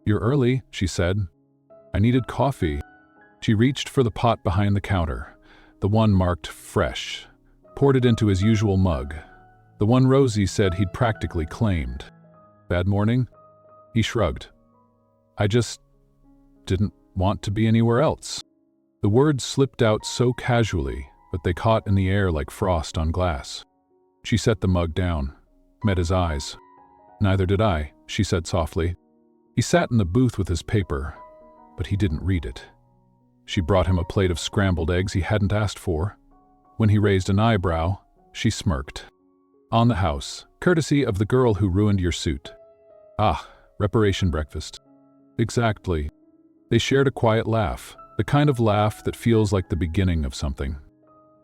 "You're early," she said. "I needed coffee." She reached for the pot behind the counter, the one marked fresh, poured it into his usual mug, the one Rosie said he'd practically claimed. "Bad morning?" He shrugged. "I just didn't want to be anywhere else." The words slipped out so casually, but they caught in the air like frost on glass. She set the mug down, met his eyes. "Neither did I," she said softly. He sat in the booth with his paper, but he didn't read it. She brought him a plate of scrambled eggs he hadn't asked for. When he raised an eyebrow, she smirked. "On the house, courtesy of the girl who ruined your suit." "Ah, reparation breakfast." Exactly. They shared a quiet laugh, the kind of laugh that feels like the beginning of something.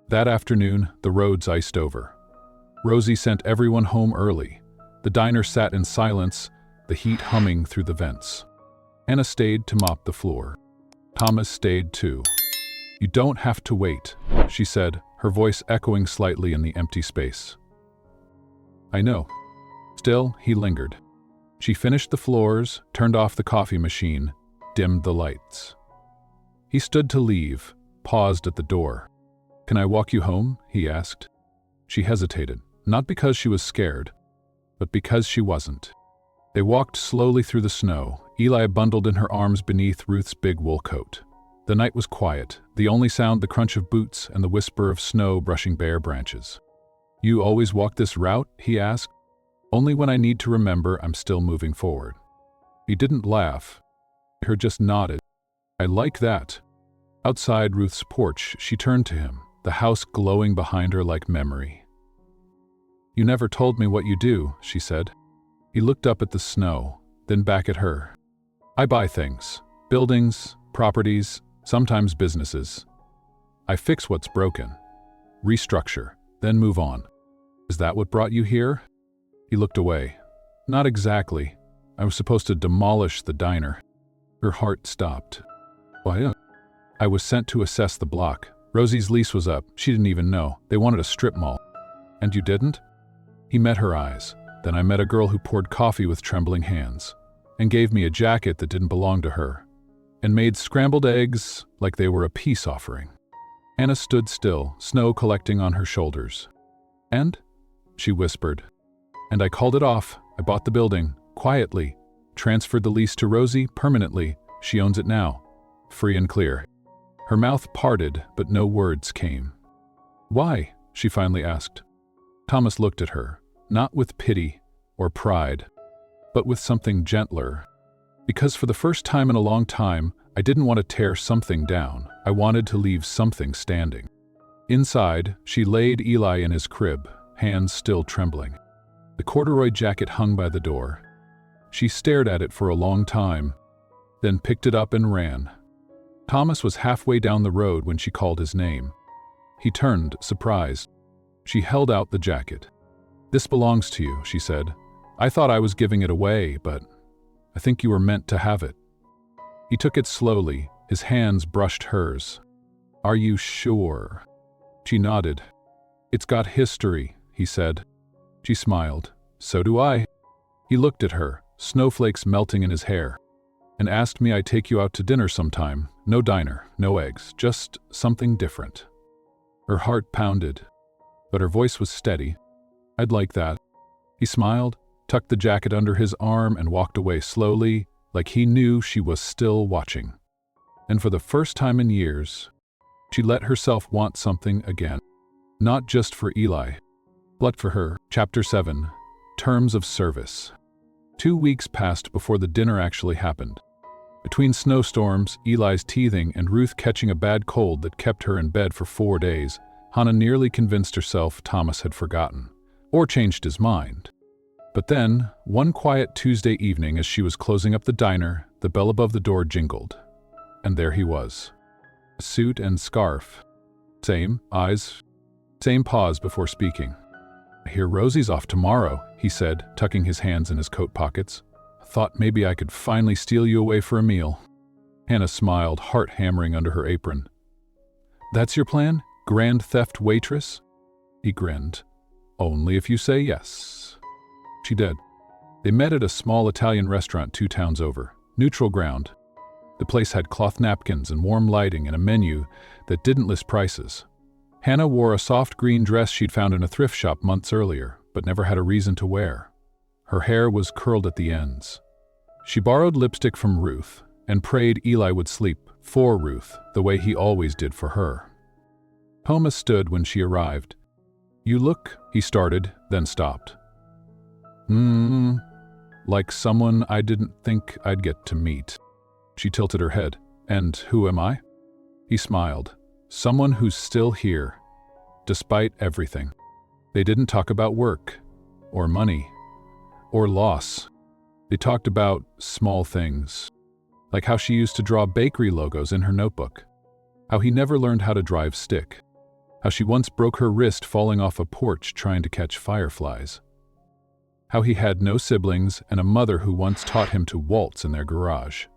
That afternoon, the roads iced over. Rosie sent everyone home early. The diner sat in silence, the heat humming through the vents. Anna stayed to mop the floor. Thomas stayed too. "You don't have to wait," she said, her voice echoing slightly in the empty space. "I know." Still, he lingered. She finished the floors, turned off the coffee machine, dimmed the lights. He stood to leave, paused at the door. "Can I walk you home?" he asked. She hesitated, not because she was scared, but because she wasn't. They walked slowly through the snow, Eli bundled in her arms beneath Ruth's big wool coat. The night was quiet, the only sound the crunch of boots and the whisper of snow brushing bare branches. "You always walk this route?" he asked. "Only when I need to remember I'm still moving forward." He didn't laugh. Her just nodded. "I like that." Outside Ruth's porch, she turned to him, the house glowing behind her like memory. "You never told me what you do," she said. He looked up at the snow, then back at her. "I buy things. Buildings, properties, sometimes businesses. I fix what's broken, restructure, then move on." "Is that what brought you here?" He looked away. "Not exactly. I was supposed to demolish the diner." Her heart stopped. "Why? I was sent to assess the block. Rosie's lease was up. She didn't even know. They wanted a strip mall." "And you didn't?" He met her eyes. "Then I met a girl who poured coffee with trembling hands, and gave me a jacket that didn't belong to her, and made scrambled eggs like they were a peace offering." Anna stood still, snow collecting on her shoulders. "And?" she whispered. "And I called it off. I bought the building, quietly, transferred the lease to Rosie permanently. She owns it now, free and clear." Her mouth parted, but no words came. "Why?" she finally asked. Thomas looked at her, not with pity or pride, but with something gentler. "Because for the first time in a long time, I didn't want to tear something down. I wanted to leave something standing." Inside, she laid Eli in his crib, hands still trembling. The corduroy jacket hung by the door. She stared at it for a long time, then picked it up and ran. Thomas was halfway down the road when she called his name. He turned, surprised. She held out the jacket. "This belongs to you," she said. "I thought I was giving it away, but I think you were meant to have it." He took it slowly, his hands brushed hers. "Are you sure?" She nodded. "It's got history," he said. She smiled. "So do I." He looked at her, snowflakes melting in his hair, "and asked me I'd take you out to dinner sometime. No diner, no eggs, just something different." Her heart pounded, but her voice was steady. "I'd like that." He smiled, tucked the jacket under his arm and walked away slowly, like he knew she was still watching. And for the first time in years, she let herself want something again. Not just for Eli, but for her. Chapter 7. Terms of Service. 2 weeks passed before the dinner actually happened. Between snowstorms, Eli's teething, and Ruth catching a bad cold that kept her in bed for 4 days, Hannah nearly convinced herself Thomas had forgotten, or changed his mind. But then, one quiet Tuesday evening as she was closing up the diner, the bell above the door jingled. And there he was. Suit and scarf. Same eyes. Same pause before speaking. "I hear Rosie's off tomorrow," he said, tucking his hands in his coat pockets. "Thought maybe I could finally steal you away for a meal." Hannah smiled, heart hammering under her apron. "That's your plan? Grand theft waitress?" He grinned. "Only if you say yes." She did. They met at a small Italian restaurant 2 towns over. Neutral ground. The place had cloth napkins and warm lighting and a menu that didn't list prices. Hannah wore a soft green dress she'd found in a thrift shop months earlier, but never had a reason to wear. Her hair was curled at the ends. She borrowed lipstick from Ruth and prayed Eli would sleep for Ruth the way he always did for her. Thomas stood when she arrived. "You look," he started, then stopped. Like someone I didn't think I'd get to meet." She tilted her head. "And who am I?" He smiled. "Someone who's still here, despite everything." They didn't talk about work, or money, or loss. They talked about small things. like how she used to draw bakery logos in her notebook, how he never learned how to drive stick, how she once broke her wrist falling off a porch trying to catch fireflies, how he had no siblings and a mother who once taught him to waltz in their garage.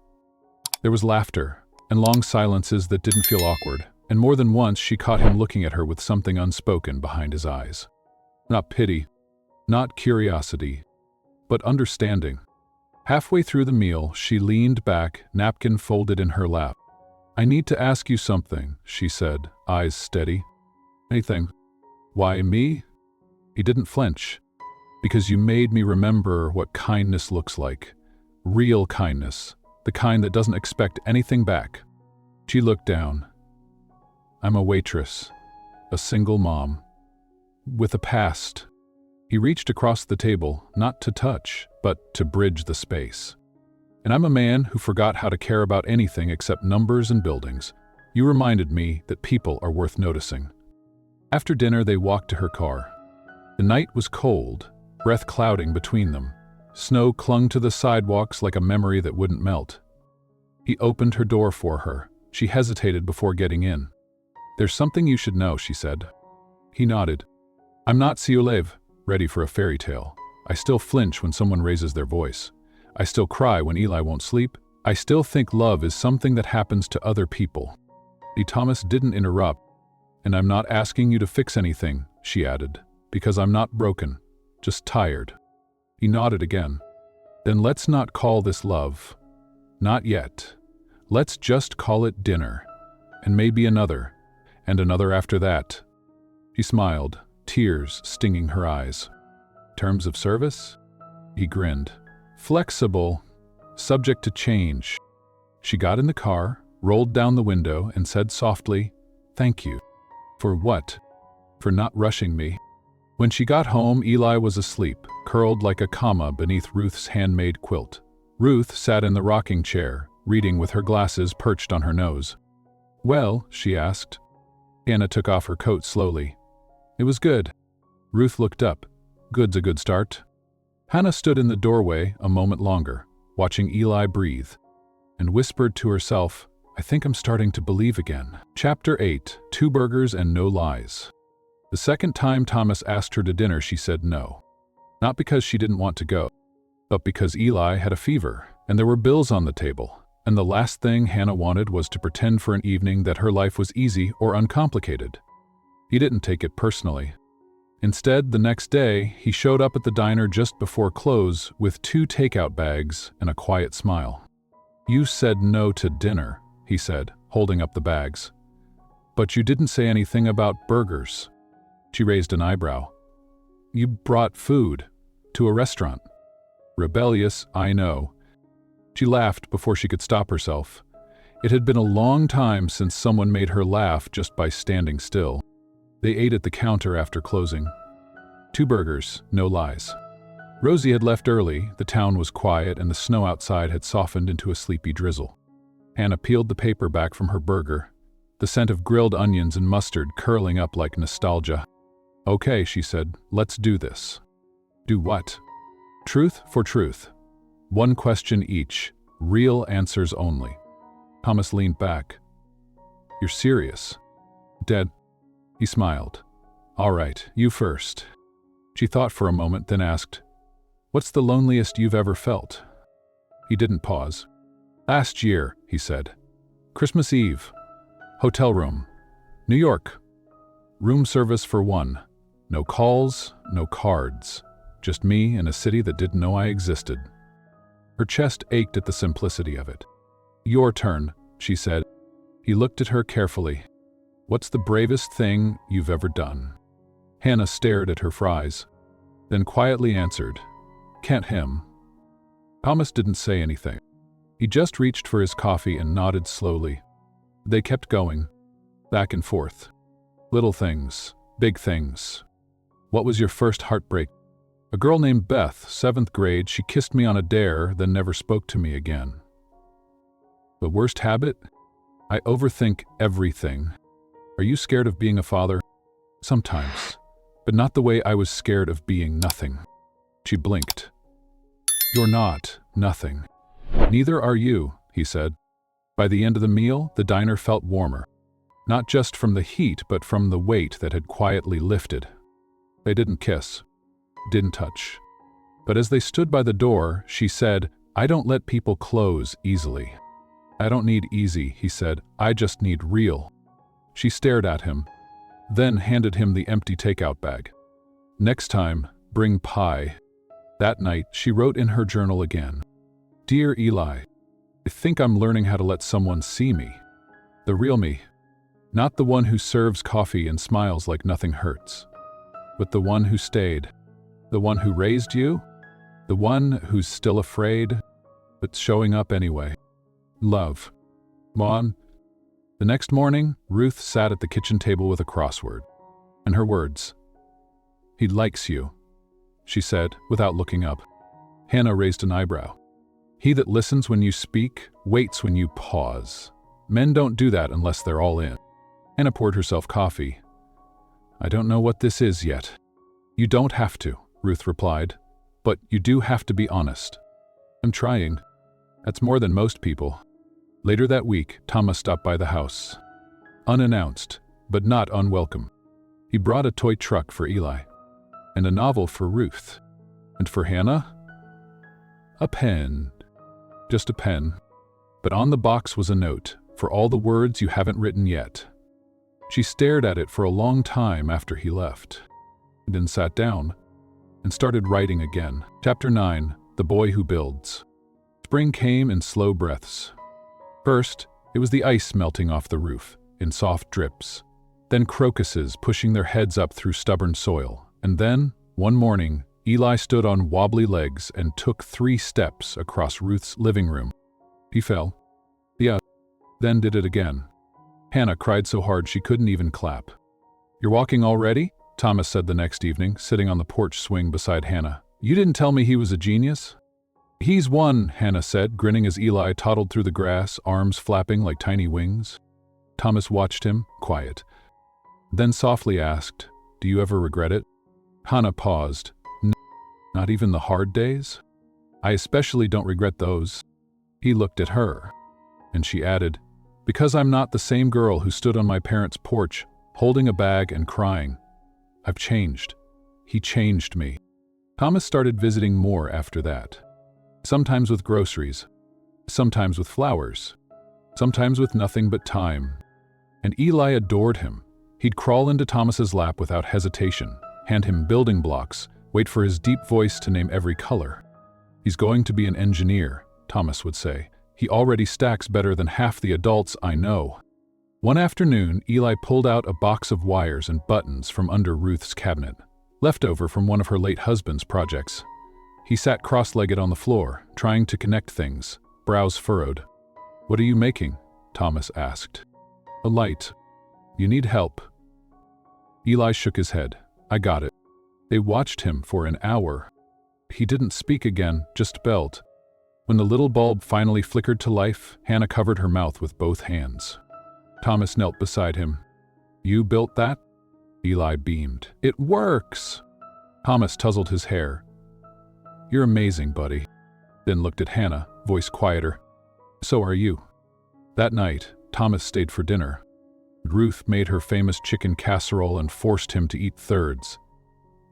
There was laughter and long silences that didn't feel awkward, and more than once she caught him looking at her with something unspoken behind his eyes. Not pity, not curiosity, but understanding. Halfway through the meal, she leaned back, napkin folded in her lap. "I need to ask you something," she said, eyes steady. "Anything." "Why me?" He didn't flinch. "Because you made me remember what kindness looks like. Real kindness. The kind that doesn't expect anything back." She looked down. "I'm a waitress. A single mom. With a past." He reached across the table, not to touch, but to bridge the space. "And I'm a man who forgot how to care about anything except numbers and buildings. You reminded me that people are worth noticing." After dinner, they walked to her car. The night was cold, breath clouding between them. Snow clung to the sidewalks like a memory that wouldn't melt. He opened her door for her. She hesitated before getting in. "There's something you should know," she said. He nodded. "I'm not Siolev, ready for a fairy tale. I still flinch when someone raises their voice. I still cry when Eli won't sleep. I still think love is something that happens to other people." Thomas didn't interrupt. "And I'm not asking you to fix anything," she added, "because I'm not broken, just tired." He nodded again. "Then let's not call this love. Not yet. Let's just call it dinner. And maybe another. And another after that." She smiled, tears stinging her eyes. "Terms of service?" He grinned. "Flexible, subject to change." She got in the car, rolled down the window, and said softly, "Thank you." "For what?" "For not rushing me." When she got home, Eli was asleep, curled like a comma beneath Ruth's handmade quilt. Ruth sat in the rocking chair, reading with her glasses perched on her nose. "Well?" she asked. Hannah took off her coat slowly. "It was good." Ruth looked up. "Good's a good start." Hannah stood in the doorway a moment longer, watching Eli breathe, and whispered to herself, "I think I'm starting to believe again." Chapter 8. 2 Burgers and No Lies. The second time Thomas asked her to dinner, she said no. Not because she didn't want to go, but because Eli had a fever, and there were bills on the table, and the last thing Hannah wanted was to pretend for an evening that her life was easy or uncomplicated. He didn't take it personally. Instead, the next day, he showed up at the diner just before close with 2 takeout bags and a quiet smile. "You said no to dinner," he said, holding up the bags. "But you didn't say anything about burgers." She raised an eyebrow. "You brought food to a restaurant." "Rebellious, I know." She laughed before she could stop herself. It had been a long time since someone made her laugh just by standing still. They ate at the counter after closing. 2 burgers, no lies. Rosie had left early, the town was quiet, and the snow outside had softened into a sleepy drizzle. Hannah peeled the paper back from her burger, the scent of grilled onions and mustard curling up like nostalgia. "Okay," she said, "let's do this." "Do what?" "Truth for truth. 1 question each, real answers only." Thomas leaned back. "You're serious?" "Dead." He smiled. "All right, you first." She thought for a moment, then asked, "What's the loneliest you've ever felt?" He didn't pause. "Last year," he said. "Christmas Eve. Hotel room. New York. Room service for 1. No calls, no cards. Just me in a city that didn't know I existed." Her chest ached at the simplicity of it. "Your turn," she said. He looked at her carefully. "What's the bravest thing you've ever done?" Hannah stared at her fries, then quietly answered, "Can't him." Thomas didn't say anything. He just reached for his coffee and nodded slowly. They kept going, back and forth. Little things, big things. "What was your first heartbreak?" "A girl named Beth, 7th grade. She kissed me on a dare, then never spoke to me again." "The worst habit?" "I overthink everything." "Are you scared of being a father?" "Sometimes, but not the way I was scared of being nothing." She blinked. "You're not nothing." "Neither are you," he said. By the end of the meal, the diner felt warmer. Not just from the heat, but from the weight that had quietly lifted. They didn't kiss, didn't touch. But as they stood by the door, she said, "I don't let people close easily." "I don't need easy," he said. "I just need real." She stared at him, then handed him the empty takeout bag. "Next time, bring pie." That night, she wrote in her journal again. "Dear Eli, I think I'm learning how to let someone see me. The real me. Not the one who serves coffee and smiles like nothing hurts, but the one who stayed. The one who raised you. The one who's still afraid, but showing up anyway. Love. Mom." The next morning, Ruth sat at the kitchen table with a crossword. And her words. "He likes you," she said, without looking up. Hannah raised an eyebrow. "He that listens when you speak, waits when you pause. Men don't do that unless they're all in." Hannah poured herself coffee. "I don't know what this is yet." "You don't have to," Ruth replied. "But you do have to be honest." "I'm trying." "That's more than most people." Later that week, Thomas stopped by the house. Unannounced, but not unwelcome. He brought a toy truck for Eli, and a novel for Ruth. And for Hannah? A pen. Just a pen. But on the box was a note, "For all the words you haven't written yet." She stared at it for a long time after he left, and then sat down and started writing again. Chapter 9, The Boy Who Builds. Spring came in slow breaths. First, it was the ice melting off the roof in soft drips. Then crocuses pushing their heads up through stubborn soil. And then, one morning, Eli stood on wobbly legs and took 3 steps across Ruth's living room. He fell. Yeah, then did it again. Hannah cried so hard she couldn't even clap. "You're walking already?" Thomas said the next evening, sitting on the porch swing beside Hannah. "You didn't tell me he was a genius." "He's one," Hannah said, grinning as Eli toddled through the grass, arms flapping like tiny wings. Thomas watched him, quiet. Then softly asked, "Do you ever regret it?" Hannah paused. "Not even the hard days? I especially don't regret those." He looked at her, and she added, "Because I'm not the same girl who stood on my parents' porch, holding a bag and crying. I've changed. He changed me." Thomas started visiting more after that. Sometimes with groceries, sometimes with flowers, sometimes with nothing but time. And Eli adored him. He'd crawl into Thomas's lap without hesitation, hand him building blocks, wait for his deep voice to name every color. "He's going to be an engineer," Thomas would say. "He already stacks better than half the adults I know." One afternoon, Eli pulled out a box of wires and buttons from under Ruth's cabinet, leftover from one of her late husband's projects. He sat cross-legged on the floor, trying to connect things, brows furrowed. "What are you making?" Thomas asked. "A light. You need help." Eli shook his head. "I got it." They watched him for an hour. He didn't speak again, just belled. When the little bulb finally flickered to life, Hannah covered her mouth with both hands. Thomas knelt beside him. "You built that?" Eli beamed. "It works!" Thomas tousled his hair. "You're amazing, buddy." Then looked at Hannah, voice quieter. "So are you." That night, Thomas stayed for dinner. Ruth made her famous chicken casserole and forced him to eat thirds.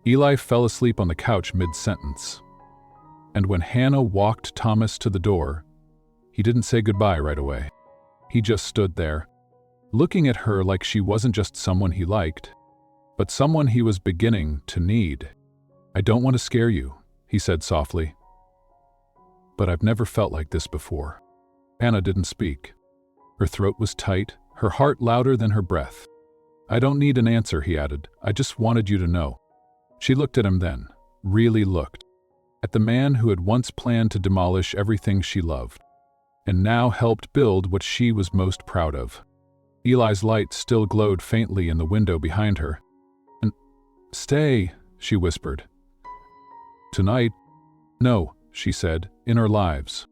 Eli fell asleep on the couch mid-sentence. And when Hannah walked Thomas to the door, he didn't say goodbye right away. He just stood there, looking at her like she wasn't just someone he liked, but someone he was beginning to need. "I don't want to scare you," he said softly, "but I've never felt like this before." Hannah didn't speak. Her throat was tight, her heart louder than her breath. "I don't need an answer," he added. "I just wanted you to know." She looked at him then, really looked, at the man who had once planned to demolish everything she loved, and now helped build what she was most proud of. Eli's light still glowed faintly in the window behind her. "And stay," she whispered. "Tonight?" "No," she said, "in our lives."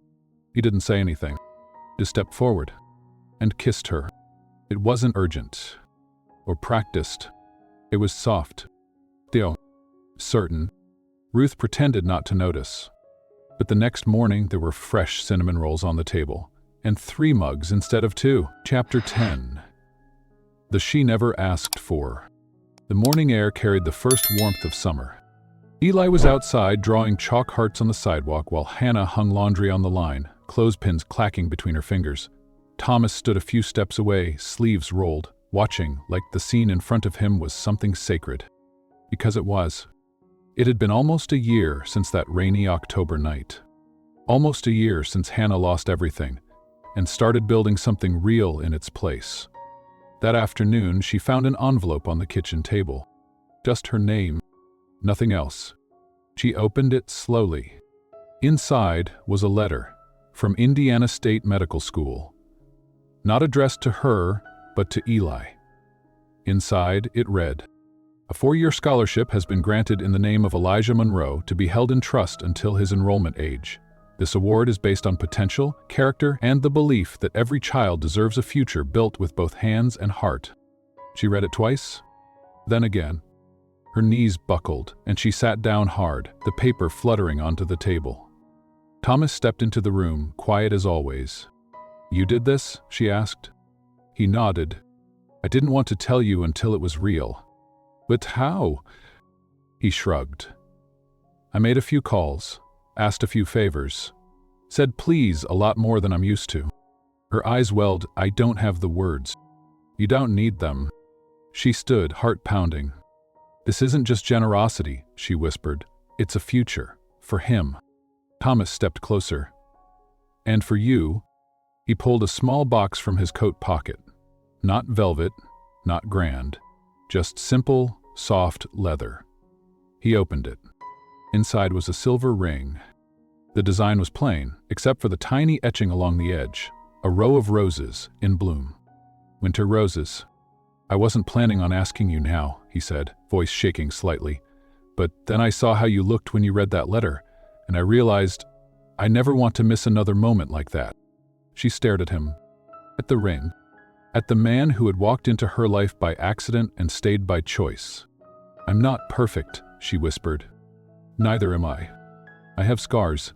He didn't say anything. He stepped forward and kissed her. It wasn't urgent or practiced. It was soft. Theo, certain. Ruth pretended not to notice. But the next morning there were fresh cinnamon rolls on the table, And 3 mugs instead of 2. Chapter 10. The She Never Asked For. The morning air carried the first warmth of summer. Eli was outside drawing chalk hearts on the sidewalk while Hannah hung laundry on the line, clothespins clacking between her fingers. Thomas stood a few steps away, sleeves rolled, watching like the scene in front of him was something sacred. Because it was. It had been almost a year since that rainy October night. Almost a year since Hannah lost everything and started building something real in its place. That afternoon, she found an envelope on the kitchen table. Just her name, nothing else. She opened it slowly. Inside was a letter from Indiana State Medical School. Not addressed to her, but to Eli. Inside, it read, "A 4-year scholarship has been granted in the name of Elijah Monroe to be held in trust until his enrollment age. This award is based on potential, character, and the belief that every child deserves a future built with both hands and heart." She read it twice, then again. Her knees buckled, and she sat down hard, the paper fluttering onto the table. Thomas stepped into the room, quiet as always. "You did this?" she asked. He nodded. "I didn't want to tell you until it was real." "But how?" He shrugged. "I made a few calls. Asked a few favors. Said please a lot more than I'm used to." Her eyes welled. "I don't have the words." "You don't need them." She stood, heart pounding. "This isn't just generosity," she whispered. "It's a future. For him." Thomas stepped closer. "And for you?" He pulled a small box from his coat pocket. Not velvet, not grand. Just simple, soft leather. He opened it. Inside was a silver ring. The design was plain, except for the tiny etching along the edge, a row of roses in bloom. "Winter roses." "I wasn't planning on asking you now," he said, voice shaking slightly. "But then I saw how you looked when you read that letter, and I realized I never want to miss another moment like that." She stared at him, at the ring, at the man who had walked into her life by accident and stayed by choice. "I'm not perfect," she whispered. "Neither am I. I have scars.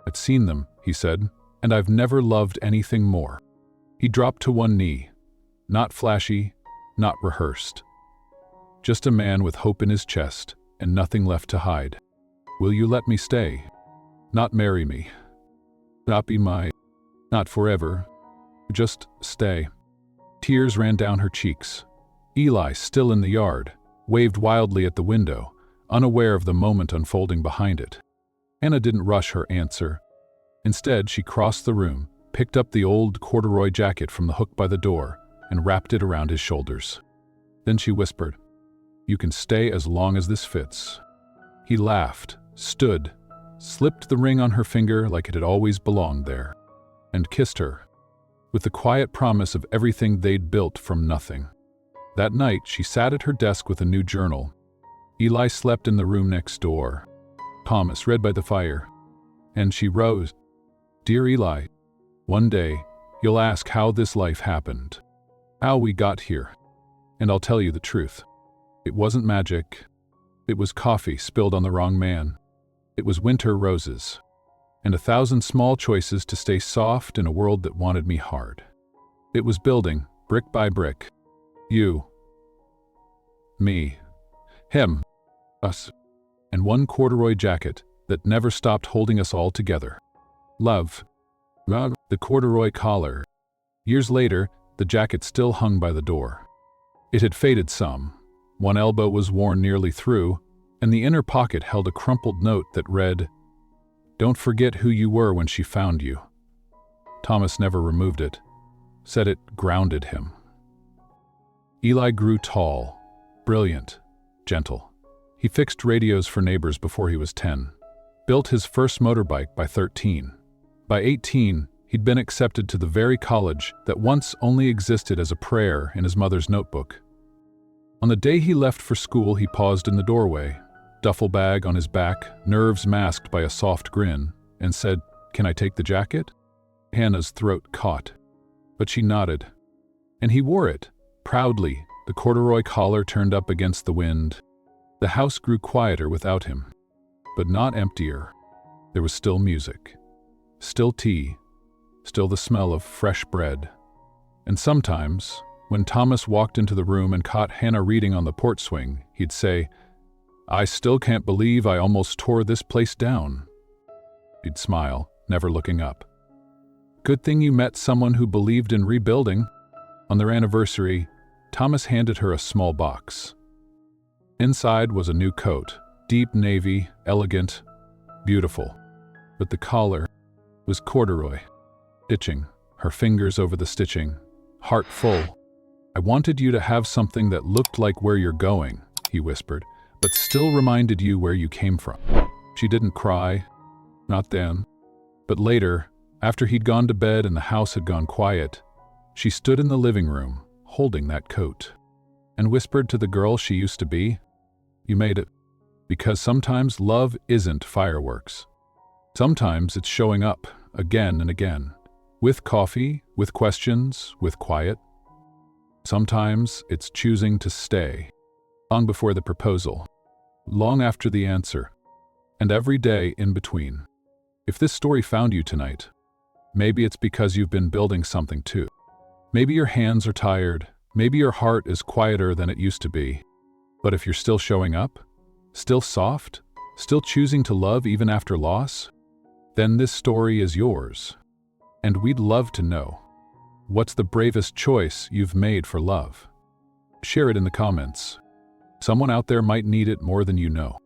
I've seen them," he said, "and I've never loved anything more." He dropped to one knee. Not flashy, not rehearsed. Just a man with hope in his chest and nothing left to hide. "Will you let me stay? Not marry me. Not be my... Not forever. Just stay." Tears ran down her cheeks. Eli, still in the yard, waved wildly at the window, unaware of the moment unfolding behind it. Hannah didn't rush her answer. Instead, she crossed the room, picked up the old corduroy jacket from the hook by the door, and wrapped it around his shoulders. Then she whispered, "You can stay as long as this fits." He laughed, stood, slipped the ring on her finger like it had always belonged there, and kissed her, with the quiet promise of everything they'd built from nothing. That night, she sat at her desk with a new journal. Eli slept in the room next door. Thomas read by the fire. And she rose. "Dear Eli, one day, you'll ask how this life happened. How we got here. And I'll tell you the truth. It wasn't magic. It was coffee spilled on the wrong man. It was winter roses. And 1,000 small choices to stay soft in a world that wanted me hard. It was building, brick by brick. You. Me. Him. Us. And one corduroy jacket that never stopped holding us all together. Love. The corduroy collar. Years later, the jacket still hung by the door. It had faded some. One elbow was worn nearly through, and the inner pocket held a crumpled note that read, "Don't forget who you were when she found you." Thomas never removed it. Said it grounded him. Eli grew tall, brilliant, gentle. He fixed radios for neighbors before he was 10. Built his first motorbike by 13. By 18, he'd been accepted to the very college that once only existed as a prayer in his mother's notebook. On the day he left for school, he paused in the doorway, duffel bag on his back, nerves masked by a soft grin, and said, "Can I take the jacket?" Hannah's throat caught, but she nodded. And he wore it, proudly, the corduroy collar turned up against the wind. The house grew quieter without him, but not emptier. There was still music, still tea, still the smell of fresh bread. And sometimes, when Thomas walked into the room and caught Hannah reading on the porch swing, he'd say, "I still can't believe I almost tore this place down." She'd smile, never looking up. "Good thing you met someone who believed in rebuilding." On their anniversary, Thomas handed her a small box. Inside was a new coat, deep navy, elegant, beautiful. But the collar was corduroy. Stitching, her fingers over the stitching, heart full. "I wanted you to have something that looked like where you're going," he whispered, "but still reminded you where you came from." She didn't cry, not then. But later, after he'd gone to bed and the house had gone quiet, she stood in the living room, holding that coat, and whispered to the girl she used to be, "You made it." Because sometimes love isn't fireworks. Sometimes it's showing up, again and again. With coffee, with questions, with quiet. Sometimes it's choosing to stay, long before the proposal, long after the answer, and every day in between. If this story found you tonight, maybe it's because you've been building something too. Maybe your hands are tired, maybe your heart is quieter than it used to be. But if you're still showing up, still soft, still choosing to love even after loss, then this story is yours. And we'd love to know, what's the bravest choice you've made for love? Share it in the comments. Someone out there might need it more than you know.